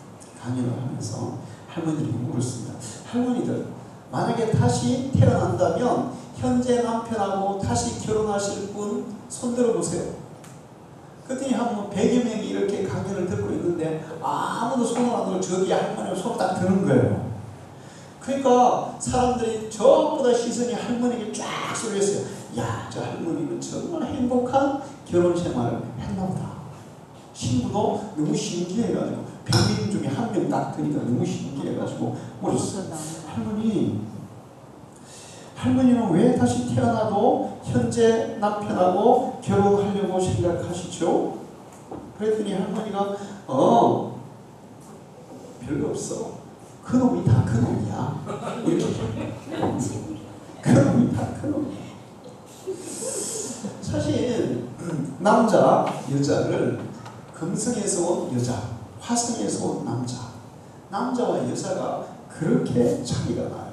강연을 하면서 할머니들이 물었습니다. 할머니들, 만약에 다시 태어난다면 현재 남편하고 다시 결혼하실 분 손들어 보세요. 그랬더니 한 100여 명이 이렇게 강연을 듣고 있는데 아무도 손을 안 들고 저기 할머니가 손을 딱 드는 거예요. 그러니까 사람들이 전부 다 시선이 할머니에게 쫙 쏠렸어요. 야, 저 할머니는 정말 행복한 결혼 생활을 했나 보다. 신부도 너무 신기해가지고 100명 중에 한 명 딱 드니까 너무 신기해가지고 물었어요. 할머니는 왜 다시 태어나도 현재 남편하고 결혼하려고 생각하시죠? 그랬더니 할머니가 별거 없어. 그놈이 다 그놈이야. 이렇게 그놈이 다 그놈이야. 사실 남자, 여자를 금성에서 온 여자, 화성에서 온 남자, 남자와 여자가 그렇게 차이가 나요.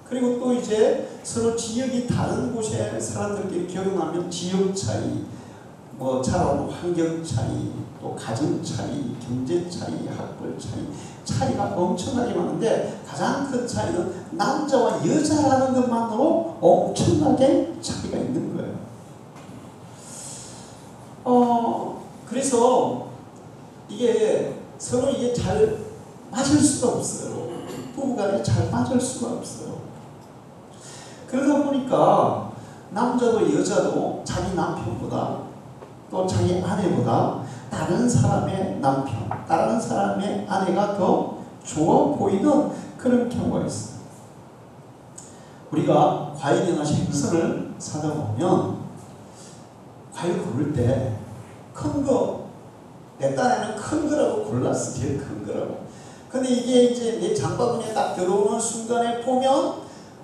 그리고 또 이제 서로 지역이 다른 곳에 사람들끼리 결혼하면 지역 차이, 뭐 자라온 환경 차이, 또 가정 차이, 경제 차이, 학벌 차이, 차이가 엄청나게 많은데 가장 큰 차이는 남자와 여자라는 것만으로 엄청나게 차이가 있는 거예요. 그래서 이게 서로 이게 잘 맞을 수가 없어요. 부부간에 잘 맞을 수가 없어요. 그러다 보니까 남자도 여자도 자기 남편보다 또 자기 아내보다 다른 사람의 남편, 다른 사람의 아내가 더 좋아 보이는 그런 경우가 있어요. 우리가 과일이나 생선을 사다 보면 과일 고를 때 큰 거, 내 딴에는 큰 거라고 골랐어. 제일 큰 거라고. 근데 이게 이제 내 장바구니에 딱 들어오는 순간에 보면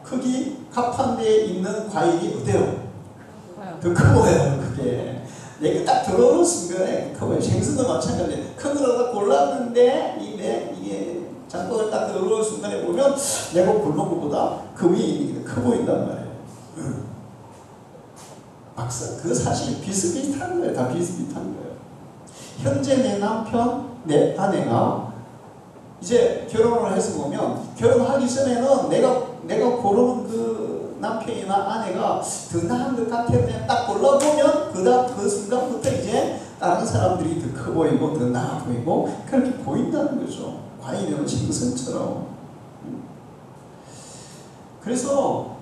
크기 갑판대에 있는 과일이 어때요? 더 커 보여요. 그게 내가 딱 들어오는 순간에 커 보여요. 생선도 마찬가지예요. 큰 거라고 막골랐는데 이게 장바구니에 딱 들어오는 순간에 보면 내가 굶은 것보다 그 위에 있는 게 커 보인단 말이에요. 막상 그 사실 비슷비슷한 거예요. 다 비슷비슷한 거예요. 현재 내 남편, 내 아내가 이제 결혼을 해서 보면 결혼하기 전에는 내가 고르는 그 남편이나 아내가 더 나은 것 같았는데 딱 골라보면 그 순간부터 이제 다른 사람들이 더 커 보이고 더 나아 보이고 그렇게 보인다는 거죠. 과일이나 생선처럼. 그래서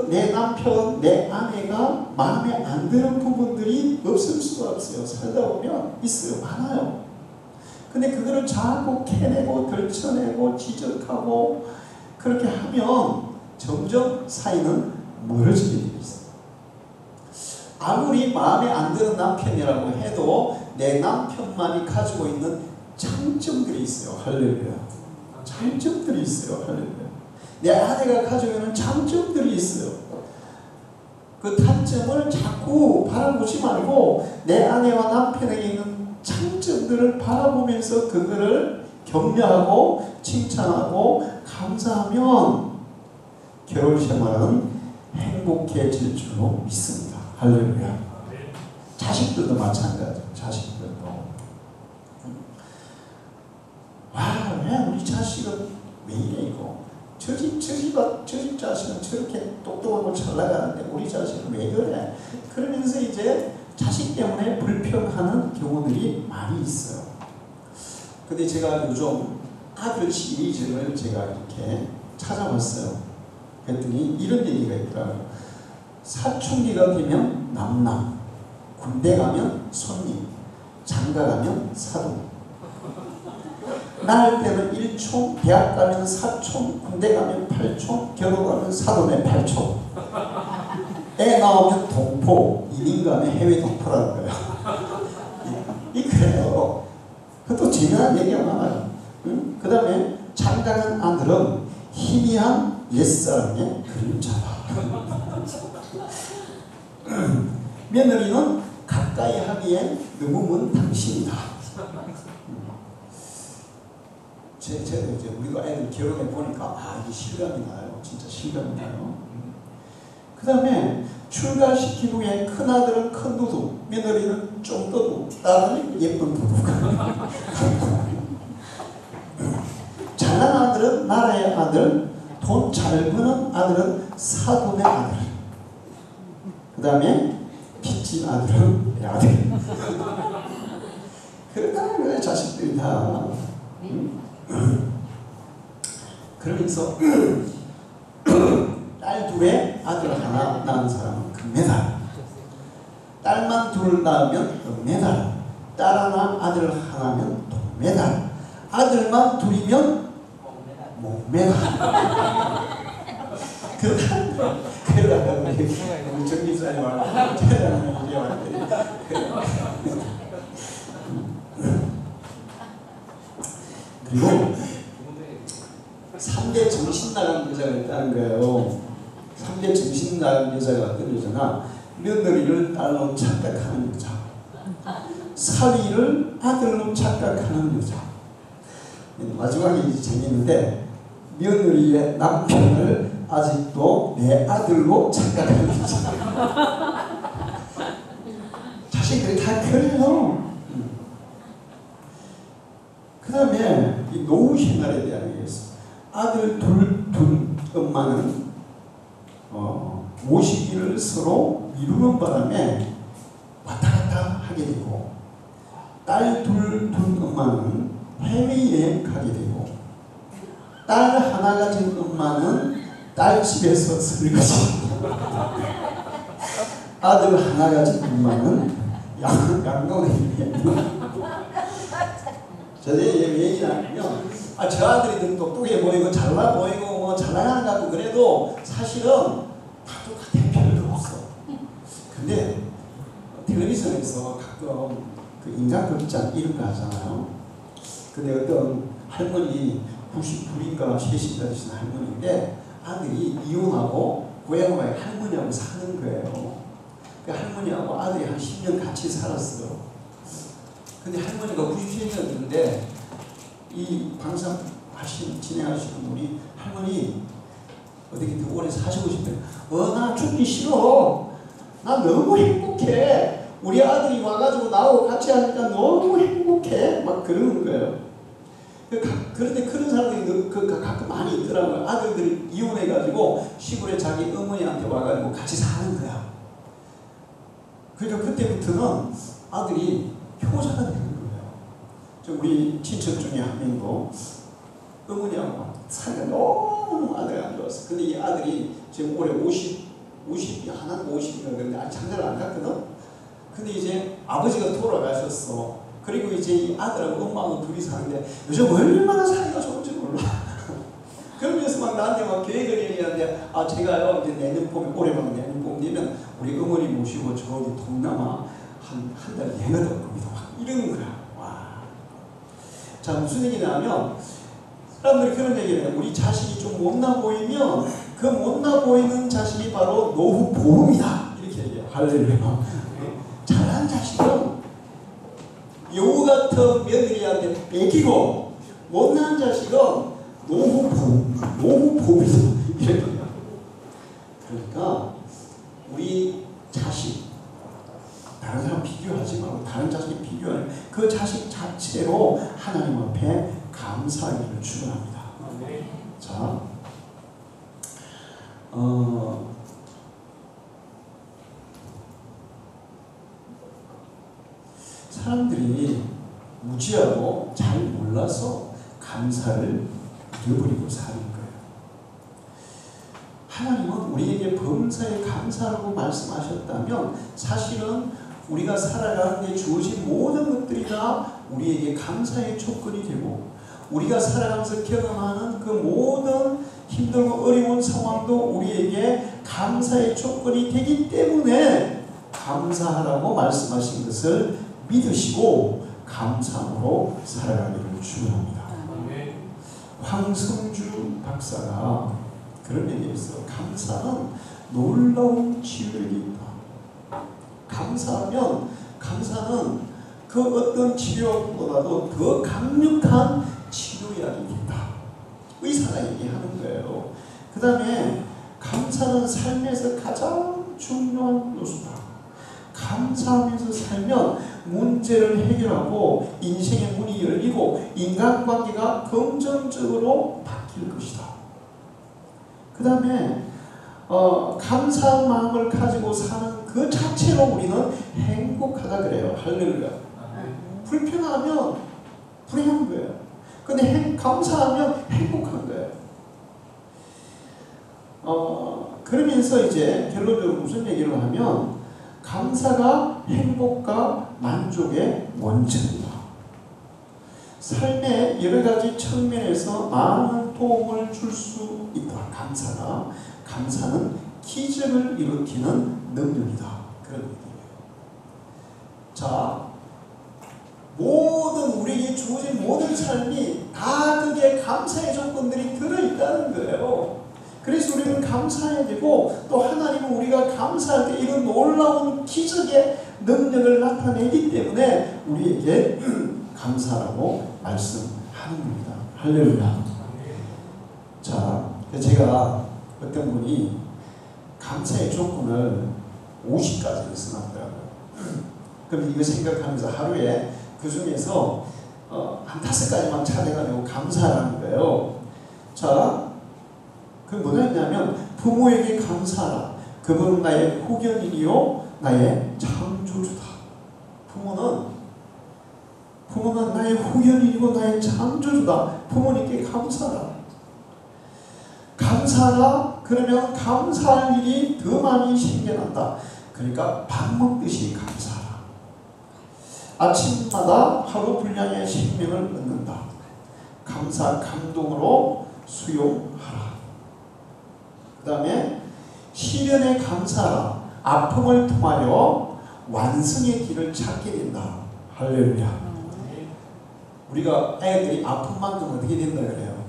내 남편, 내 아내가 마음에 안 드는 부분들이 없을 수가 없어요. 살다 보면 있어요. 많아요. 근데 그거를 자꾸 캐내고 덜쳐내고 지적하고 그렇게 하면 점점 사이는 멀어지게 되어 있어요. 아무리 마음에 안 드는 남편이라고 해도 내 남편만이 가지고 있는 장점들이 있어요. 할렐루야. 장점들이 있어요. 할렐루야. 내 아내가 가지고 있는 장점들이 있어요. 그 단점을 자꾸 바라보지 말고 내 아내와 남편에게 있는 장점들을 바라보면서 그거를 격려하고 칭찬하고 감사하면 결혼 생활은 행복해질 줄로 믿습니다. 할렐루야. 자식들도 마찬가지예요. 자식들도. 왜 우리 자식은 왜 이래 이거. 저 집 자식은 저렇게 똑똑하고 잘 나가는데 우리 자식은 왜 그래? 그러면서 이제 자식 때문에 불평하는 경우들이 많이 있어요. 근데 제가 요즘 아들 시리즈를 제가 이렇게 찾아봤어요. 그랬더니 이런 얘기가 있더라고요. 사춘기가 되면 남남, 군대 가면 손님, 장가 가면 사돈. 낳을 때는 1촌, 대학 가면 4촌, 군대 가면 8촌, 결혼하면 사돈의 8촌. 애 나오면 동포, 이민 가면 해외 동포라는 거예요. 그래요. 그것도 재미난 얘기가 많아요. 응? 그 다음에 장가간 아들은 희미한 옛사랑의 그림자다. 며느리는 가까이 하기엔 너무 먼 당신이다. 이제 우리도 애들 결혼해 보니까 이게 실감이 나요. 진짜 실감이 나요. 그 다음에 출가시킨 후에 큰아들은 큰 도둑, 며느리는 좀 도둑, 딸은 예쁜 도둑. 잘난 아들은 나라의 아들, 돈 잘 버는 아들은 사돈의 아들. 그 다음에 빚진 아들은 내 아들. 그렇다는 거예요. 자식들이 다. 그러면서 딸 둘에 아들 하나 낳은 사람은 금메달, 딸만 둘 낳으면 은메달, 딸 하나 아들 하나면 동메달, 아들만 둘이면 목메달. 그러다가 우리 정기사님하고 태어나는 이제 왔더니 그리고 3대 정신 나간 여자가 있다는 거예요. 3대 정신 나간 여자가 어떤 여자나 며느리를 딸로 착각하는 여자, 사위를 아들로 착각하는 여자. 마지막에 이제 재밌는데 며느리의 남편을 아직도 내 아들로 착각하는 여자. 자식들이 다 그래요. 그 다음에 이 노후 생활에 대한 얘기가 있어. 아들 둘 엄마는 모시기를 서로 미루는 바람에 왔다 갔다 하게 되고, 딸 둘 엄마는 해외여행 가게 되고, 딸 하나 가진 엄마는 딸 집에서 설거지, 아들 하나 가진 엄마는 양로에 저희 얘기하면 저 아들이 똑똑해 보이고 잘나 보이고 뭐 잘 나가는 것 같고 그래도 사실은 다 똑같아. 별로 없어. 근데 텔레비전에서 가끔 그 인간극장 이런 거 하잖아요. 근데 어떤 할머니 92인가 3인가 되신 할머니인데 아들이 이혼하고 고향에 할머니하고 사는 거예요. 그 할머니하고 아들이 한 10년 같이 살았어요. 근데 할머니가 93년인데 이 방송 진행하시는 분이 할머니 어떻게 더 오래 사시고 싶대요. 나 죽기 싫어. 나 너무 행복해. 우리 아들이 와가지고 나하고 같이 하니까 너무 행복해. 막 그러는 거예요. 그런데 그런 사람들이 가끔 많이 있더라고요. 아들들이 이혼해가지고 시골에 자기 어머니한테 와가지고 같이 사는 거야. 그러니까 그때부터는 아들이 효자가 되는 거예요. 우리 친척 중에 한 명도 어머니하고 사이가 너무 아들이 안 좋았어. 근데 이 아들이 지금 올해 50, 하나는 50인가 그런데 아직 장가를 안 갔거든. 근데 이제 아버지가 돌아가셨어. 그리고 이제 이 아들하고 엄마하고 둘이 사는데 요즘 얼마나 사이가 좋은지 몰라. 그러면서 막 나한테 막 계획을 얘기하는데 제가요 이제 내년 봄에 올해만 내년 봄 되면 우리 어머니 모시고 저기 동남아 한 달 여행을 갈 겁니다. 막 이러는 거야. 와. 자, 무슨 얘기냐면 사람들이 그런 얘기를 해요. 우리 자식이 좀 못나 보이면 그 못나 보이는 자식이 바로 노후 보험이다. 이렇게 얘기해요. 할렐루야. 잘한 자식은 여우 같은 며느리한테 뺏기고 못난 자식은 노후 보험이다. 이렇게 해요. 그러니까 우리 자식 다른 사람 비교하지 말고 다른 자식이 비교하는 그 자식 자체로 하나님 앞에 감사하기를 축원합니다. 자, 사람들이 무지하고 잘 몰라서 감사를 잃어버리고 사는 거예요. 하나님은 우리에게 범사에 감사라고 말씀하셨다면 사실은 우리가 살아가는 데 주어진 모든 것들이 다 우리에게 감사의 조건이 되고 우리가 살아가면서 경험하는 그 모든 힘들고 어려운 상황도 우리에게 감사의 조건이 되기 때문에 감사하라고 말씀하신 것을 믿으시고 감사함으로 살아가기를 축원합니다. 황성주 박사가 그런 얘기했어요. 감사는 놀라운 치유력이 있다. 감사는 그 어떤 치료보다도 더 강력한 치료약입니다. 의사가 얘기하는 거예요. 그 다음에 감사는 삶에서 가장 중요한 요소다. 감사하면서 살면 문제를 해결하고 인생의 문이 열리고 인간관계가 긍정적으로 바뀔 것이다. 그 다음에 감사한 마음을 가지고 사는 그 자체로 우리는 행복하다 그래요. 할렐루야. 불평하면 불행한 거예요. 근데 감사하면 행복한 거예요. 그러면서 이제 결론적으로 무슨 얘기를 하면 감사가 행복과 만족의 원천이다. 삶의 여러 가지 측면에서 많은 도움을 줄 수 있다. 감사는 기적을 일으키는 능력이다. 그런 얘기예요. 자, 우리에게 주어진 모든 삶이 다 그게 감사의 조건들이 들어있다는 거예요. 그래서 우리는 감사해야 되고 또 하나님은 우리가 감사할 때 이런 놀라운 기적의 능력을 나타내기 때문에 우리에게 감사라고 말씀하는 겁니다. 할렐루야. 자, 제가 어떤 분이 감사의 조건을 50가지를 써놨더라고요. 그럼 이거 생각하면서 하루에 그 중에서 한 5가지만 찾아가지고 감사하는 거예요. 자, 그 뭐가 있냐면 부모에게 감사하라. 그분은 나의 후견인이요 나의 창조주다. 부모는 나의 후견인이고 나의 창조주다. 부모님께 감사하라. 감사하라. 그러면 감사할 일이 더 많이 생겨난다. 그러니까 밥 먹듯이 감사하라. 아침마다 하루 분량의 생명을 얻는다. 감사 감동으로 수용하라. 그 다음에 시련에 감사하라. 아픔을 통하여 완성의 길을 찾게 된다. 할렐루야. 우리가 애들이 아픈 만큼 어떻게 된다 그래요?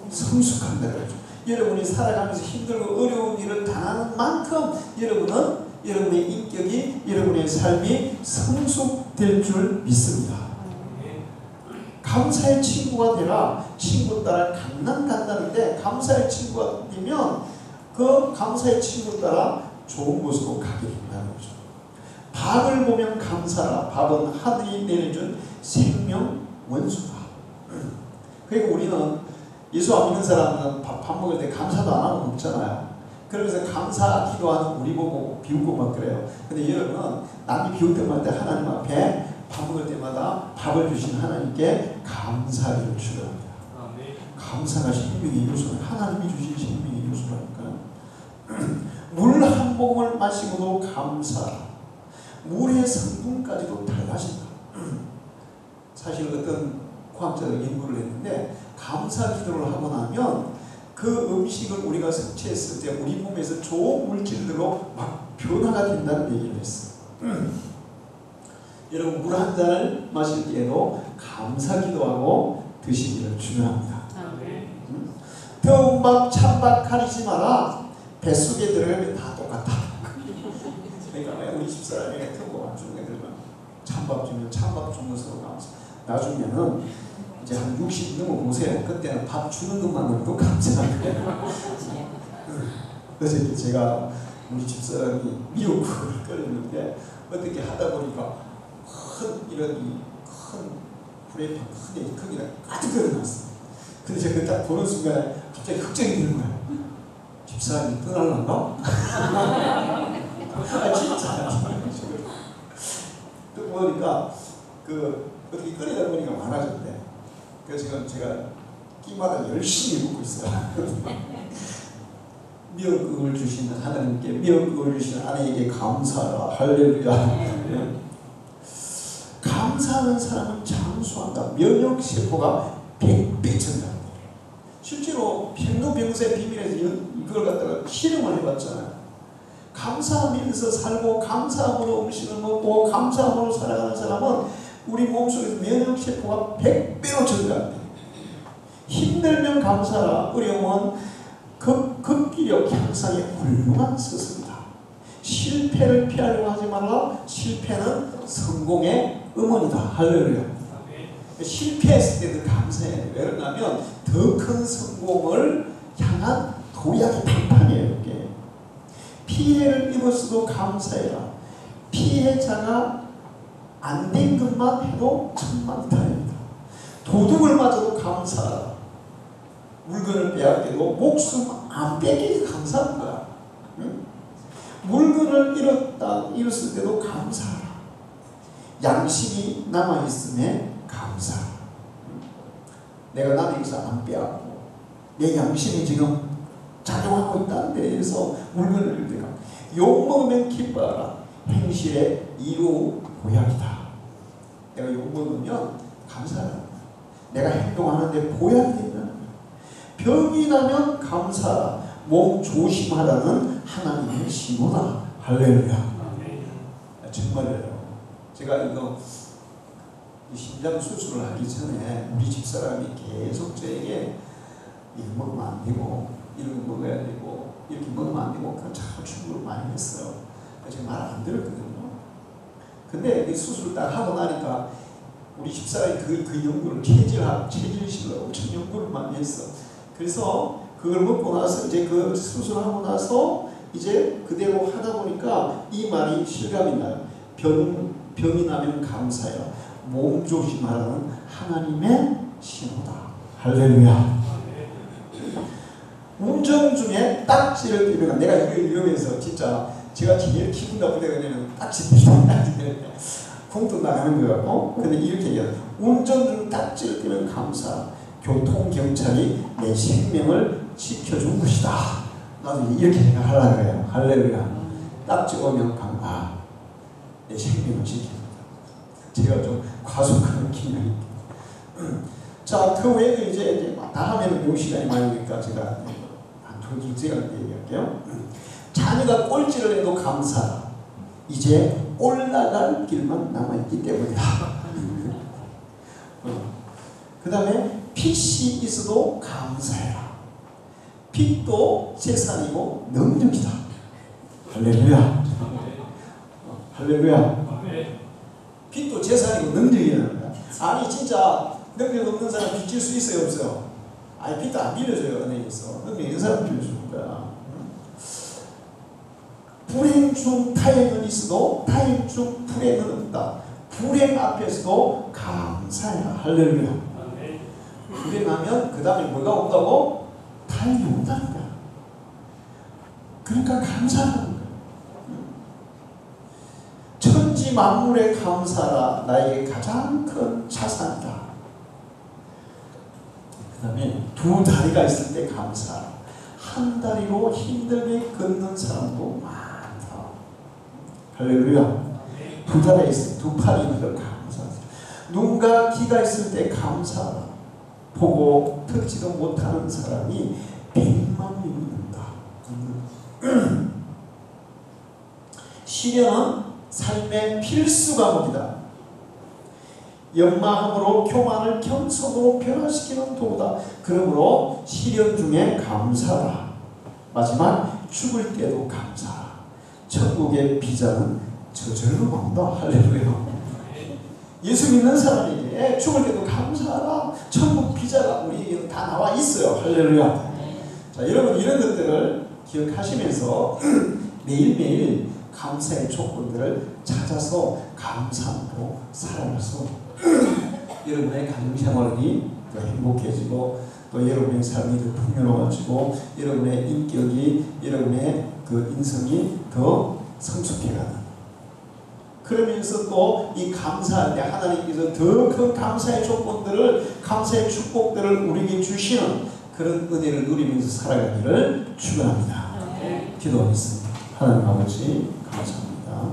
성숙한다 그러죠. 여러분이 살아가면서 힘들고 어려운 일을 당하는 만큼 여러분의 인격이, 여러분의 삶이 성숙될 줄 믿습니다. 감사의 친구가 되라. 친구 따라 강남 간다는데 감사의 친구가 되면 그 감사의 친구 따라 좋은 곳으로 가게 된다는 거죠. 밥을 보면 감사라. 밥은 하늘이 내려준 생명 원수다. 그리고 우리는 예수 안 믿는 사람은 밥 먹을 때 감사도 안 하고 먹잖아요. 그러면서 감사 기도하는 우리 보고 비웃고 막 그래요. 근데 여러분은 남이 비울 때마다 하나님 앞에 밥 먹을 때마다 밥을 주신 하나님께 감사를 주랍니다. 감사가 생명의 요소는 하나님이 주신 생명의 요소라니까요. 물 한 모금을 마시고도 감사하라. 물의 성분까지도 달라진다. 사실 어떤 과학자들 연구를 했는데 감사 기도를 하고 나면 그 음식을 우리가 섭취했을 때 우리 몸에서 좋은 물질들로 막 변화가 된다는 얘기를 했어요. 여러분 물 한 잔을 마실 때에도 감사 기도하고 드시기를 축원합니다. 더운 밥 찬밥 가리지 마라. 뱃속에 들어가면 다 똑같다. 그러니까 우리 집사람이 더운 밥 주는 애들만 찬밥 주면 찬밥 주는 것으로 감사. 나중에는 이제 한 60 넘어보세요. 그때는 밥 주는 것만으로도 감사한 거예요. 그래서 제가 우리 집사람이 미역국을 끓였는데 어떻게 하다 보니까 큰 프라이팬 크기가 가득 끓여놨어. 근데 제가 딱 보는 순간에 갑자기 걱정이 드는 거예요. 집사람이 떠날란가? 진짜. 또 보니까 어떻게 끓이다 보니까 많아졌대. 그래서 제가 끼마다 열심히 먹고 있어요. 미역국을 주시는 하나님께, 미역국을 주시는 아내에게 감사하라. 할렐루야. 감사하는 사람은 장수한다. 면역세포가 100배 증가한다. 실제로 평균병사의 비밀에서 이걸 갖다가 실험을 해봤잖아요. 감사하면서 살고 감사함으로 음식을 먹고 감사함으로 살아가는 사람은 우리 몸속에서 면역세포가 100배로 증가한다. 힘들면 감사하라. 어려움은 극기력 향상의 훌륭한 스승이다. 실패를 피하려고 하지 말라. 실패는 성공의 어머니다. 할렐루야. 실패했을 때도 감사해야 돼요. 왜 그러냐면 더 큰 성공을 향한 도약의 방판이에요. 이게. 피해를 입었어도 감사해라. 피해자가 안 된 것만 해도 천만다행이다. 도둑을 맞아도 감사하라. 물건을 빼앗겨도 목숨 안 뺏기니 감사한 거야. 응? 물건을 잃었을 때도 감사하라. 양심이 남아있음에 감사하라. 내가 남에게서 안 빼앗고 내 양심이 지금 작용하고 있다는 데에서 물건을 잃을 때가 욕먹으면 기뻐하라. 행실의 이루 보약이다. 내가 욕먹으면 감사하라. 내가 행동하는데 보약이 된다는 거야. 병이 나면 감사하라. 몸 조심하라는 하나님의 신호다. 할렐루야. 정말이에요. 제가 이거 심장 수술을 하기 전에 우리 집사람이 계속 저에게 이거 먹으면 안 되고 이런 거 먹어야 되고 이렇게 먹으면 안 되고 그런 참 충고를 많이 했어요. 제가 말 안 들었거든요. 근데 이 수술을 딱 하고 나니까 우리 집사람이 그 연구를 체질식으로 엄청 연구를 많이 했어. 그래서 그걸 먹고 나서 이제 그 수술하고 나서 이제 그대로 하다 보니까 이 말이 실감이 나요. 병이 나면 감사해라. 몸 조심하라는 하나님의 신호다. 할렐루야. 운전 중에 딱지를 떼면 내가 이걸 이러면서 진짜 제가 제일 기분 나쁠 때가 되면 딱지 떼면 쿵뚱 나가는 거야. 근데 이렇게 얘기해요. 운전 중 딱지를 떼면 감사. 교통경찰이 내 생명을 지켜준 것이다. 나도 이렇게 생각하려고 그래요. 할렐루야. 딱지 오면 내 생명을 지켜준다. 제가 좀 과속하는 기능이 있다. 자, 그 외에도 이제 다 하면 요 시간이 많으니까 제가 한 두 시간 얘기할게요. 자녀가 꼴찌를 해도 감사하라. 이제 올라갈 길만 남아있기 때문이다. 그 다음에 빚이 있어도 감사해라. 빚도 재산이고 능력이다. 할렐루야. 할렐루야. 빚도 재산이고 능력이라는 거야. 아니 진짜 능력 없는 사람 빚 질 수 있어요 없어요? 아니 빚도 안 빌려줘요. 은행에서. 능력 있는 사람 빌려주는 거야. 불행 중 타행은 있어도 타행 중 불행은 없다. 불행 앞에서도 감사해라. 할렐루야. 불행하면 그 다음에 뭐가 온다고? 타행이 온다는 거야. 그러니까 감사하는 거야. 천지 만물에 감사하라. 나에게 가장 큰 자산이다. 그 다음에 두 다리가 있을 때 감사하라. 한 다리로 힘들게 걷는 사람도 많다. 할렐루야. 두 다리가 있을 때 두 팔이 있는 걸 감사하라. 눈과 귀가 있을 때 감사하라. 보고 듣지도 못하는 사람이 100만 명이 있다. 시련은 삶의 필수 과목이다. 연마함으로 교만을 겸손으로 변화시키는 도구다. 그러므로 시련 중에 감사하라. 마지막 죽을 때도 감사하라. 천국의 비자는 저절로 나온다. 할렐루야. 예수 믿는 사람에게 죽을 때도 감사하라. 천국 비자가 우리에게 다 나와 있어요. 할렐루야. 자, 여러분 이런 것들을 기억하시면서 매일매일 감사의 조건들을 찾아서 감사함으로 살아가서 여러분의 가정생활이 더 행복해지고 또 여러분의 삶이 더 풍요로워지고 여러분의 인격이 여러분의 그 인성이 더 성숙해가는, 그러면서 또 이 감사할 때 하나님께서 더 큰 감사의 조건들을 감사의 축복들을 우리에게 주시는 그런 은혜를 누리면서 살아가기를 축원합니다. 기도하겠습니다. 하나님 아버지 감사합니다.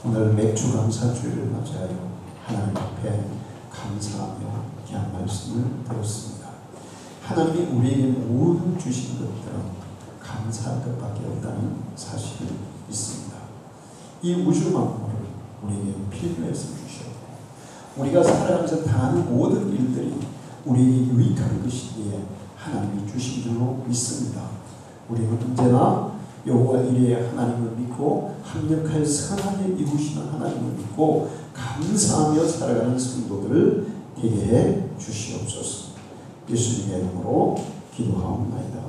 오늘 맥주 감사주일을 맞아요. 하나님 앞에 감사하며 귀한 말씀을 들었습니다. 하나님이 우리에게 모든 주신 것들은 감사할 것밖에 없다는 사실을 믿습니다. 이 우주 만물을 우리에게 필요해서 주셨고 우리가 살아가면서 당하는 모든 일들이 우리에게 유익한 것이기에 하나님이 주신 줄로 믿습니다. 우리는 언제나 여호와 이레의 하나님을 믿고 합력하여 선한 일 이루시는 하나님을 믿고 감사하며 살아가는 성도들을 되게 해 주시옵소서. 예수님의 이름으로 기도하옵나이다.